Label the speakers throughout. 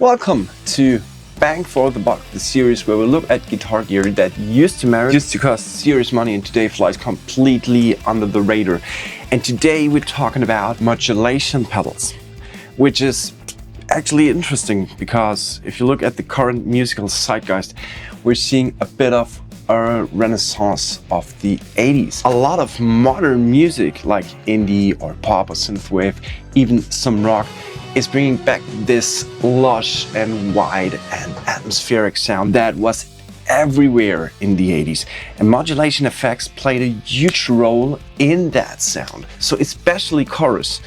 Speaker 1: Welcome to Bang for the Buck, the series where we look at guitar gear that used to cost serious money and today flies completely under the radar. And today we're talking about modulation pedals, which is actually interesting because if you look at the current musical zeitgeist, we're seeing a bit of a renaissance of the 80s. A lot of modern music like indie or pop or synthwave, even some rock, is bringing back this lush and wide and atmospheric sound that was everywhere in the 80s. And modulation effects played a huge role in that sound. So especially chorus,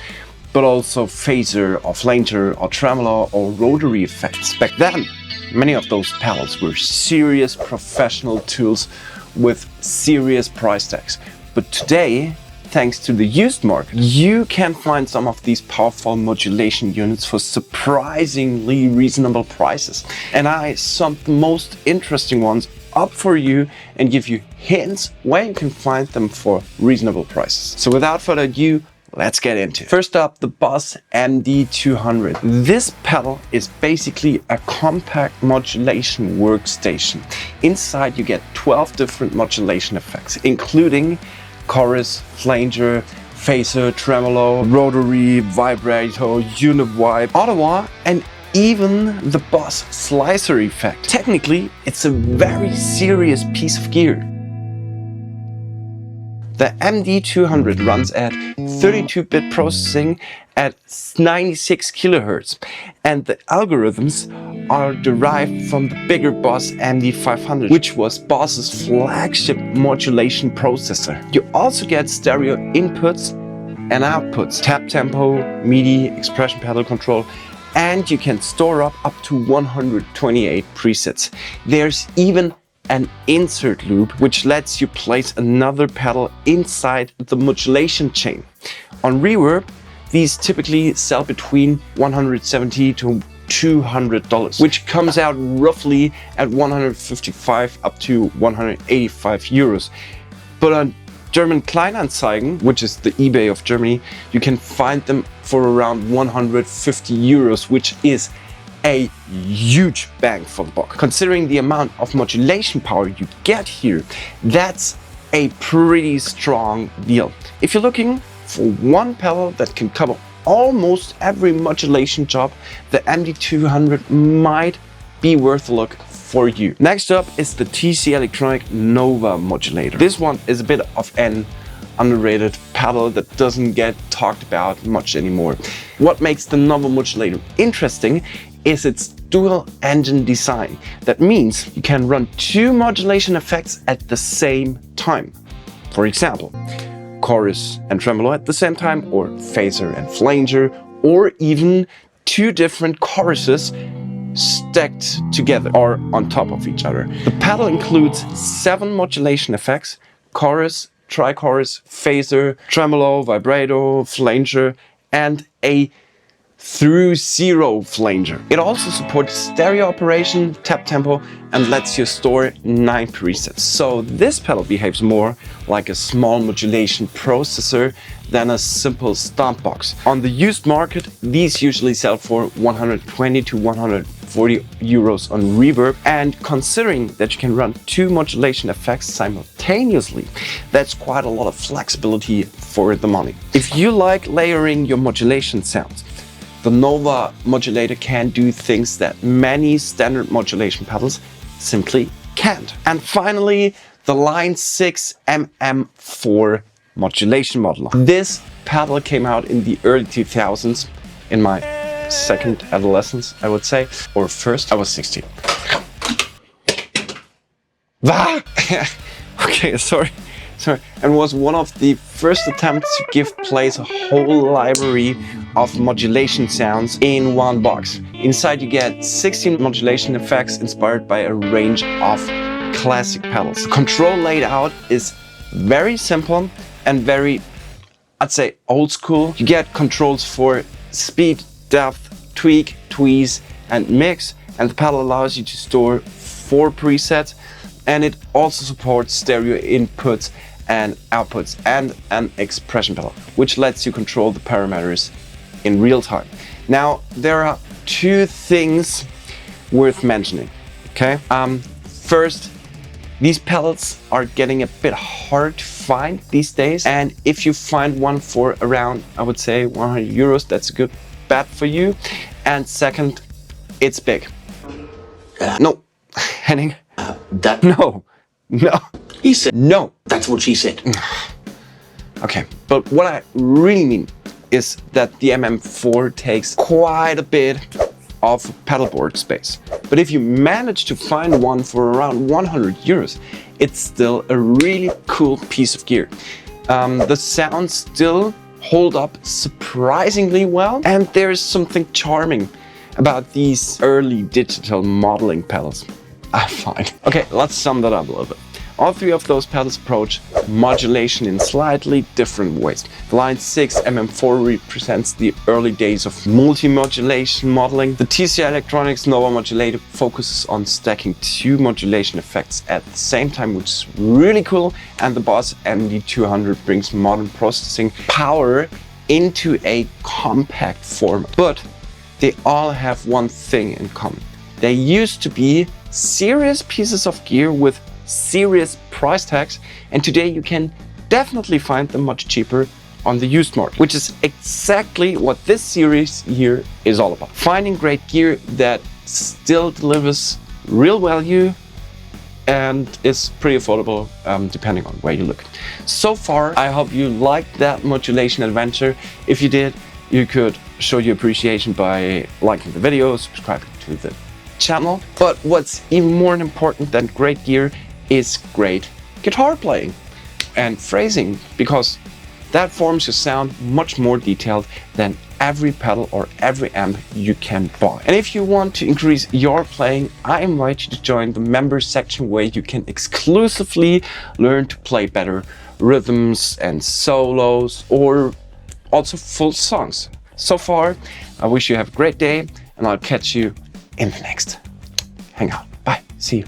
Speaker 1: but also phaser or flanger or tremolo or rotary effects. Back then, many of those pedals were serious professional tools with serious price tags. But today, thanks to the used market, you can find some of these powerful modulation units for surprisingly reasonable prices. And I summed the most interesting ones up for you and give you hints where you can find them for reasonable prices. So without further ado, let's get into it. First up, the Boss MD200. This pedal is basically a compact modulation workstation. Inside you get 12 different modulation effects, including chorus, flanger, phaser, tremolo, rotary, vibrato, univibe, auto-wah, and even the Boss slicer effect. Technically, it's a very serious piece of gear. The MD200 runs at 32-bit processing at 96 kHz, and the algorithms are derived from the bigger Boss MD500, which was Boss's flagship modulation processor. You also get stereo inputs and outputs, tap tempo, MIDI, expression pedal control, and you can store up to 128 presets. There's even an insert loop, which lets you place another pedal inside the modulation chain. On reverb, these typically sell between $170 to $200, which comes out roughly at 155 up to 185 euros. But on German Kleinanzeigen, which is the eBay of Germany, you can find them for around 150 euros, which is a huge bang for the buck. Considering the amount of modulation power you get here, that's a pretty strong deal. If you're looking for one pedal that can cover almost every modulation job, the MD200 might be worth a look for you. Next up is the TC Electronic Nova modulator. This one is a bit of an underrated pedal that doesn't get talked about much anymore. What makes the Nova modulator interesting is its dual engine design. That means you can run two modulation effects at the same time. For example, chorus and tremolo at the same time, or phaser and flanger, or even two different choruses stacked together or on top of each other. The pedal includes 7 modulation effects: chorus, tri-chorus, phaser, tremolo, vibrato, flanger, and a through zero flanger. It also supports stereo operation, tap tempo, and lets you store 9 presets. So this pedal behaves more like a small modulation processor than a simple stomp box. On the used market, these usually sell for 120 to 140 euros on reverb, and considering that you can run 2 modulation effects simultaneously, that's quite a lot of flexibility for the money. If you like layering your modulation sounds, the Nova modulator can do things that many standard modulation pedals simply can't. And finally, the Line 6 MM4 modulation modeler. This pedal came out in the early 2000s, in my second adolescence, I would say, or first. I was 16. Okay, sorry. And was one of the first attempts to give place a whole library of modulation sounds in one box. Inside you get 16 modulation effects inspired by a range of classic pedals. The control layout is very simple and very, I'd say, old school. You get controls for speed, depth, tweak, tweeze, and mix, and the pedal allows you to store 4 presets, and it also supports stereo inputs and outputs and an expression pedal, which lets you control the parameters in real time. Now, there are two things worth mentioning. Okay. First, these pedals are getting a bit hard to find these days, and if you find one for around, I would say, 100 euros, that's a good bet for you. And second, it's big. No, Henning. No.
Speaker 2: He said.
Speaker 1: No.
Speaker 2: That's what she said.
Speaker 1: Okay, but what I really mean is that the MM4 takes quite a bit of pedalboard space. But if you manage to find one for around 100 euros, it's still a really cool piece of gear. The sounds still hold up surprisingly well, and there's something charming about these early digital modeling pedals, I find. Okay, let's sum that up a little bit. All three of those pedals approach modulation in slightly different ways. The Line 6 MM4 represents the early days of multi-modulation modeling. The TCI Electronics Nova Modulator focuses on stacking two modulation effects at the same time, which is really cool. And the Boss MD200 brings modern processing power into a compact format. But they all have one thing in common. They used to be serious pieces of gear with serious price tags, and today you can definitely find them much cheaper on the used market, which is exactly what this series here is all about. Finding great gear that still delivers real value and is pretty affordable depending on where you look. So far, I hope you liked that modulation adventure. If you did, you could show your appreciation by liking the video, subscribing to the channel. But what's even more important than great gear is great guitar playing and phrasing, because that forms your sound much more detailed than every pedal or every amp you can buy. And if you want to increase your playing, I invite you to join the members section, where you can exclusively learn to play better rhythms and solos, or also full songs. So far, I wish you have a great day, and I'll catch you in the next hangout. Bye. See you.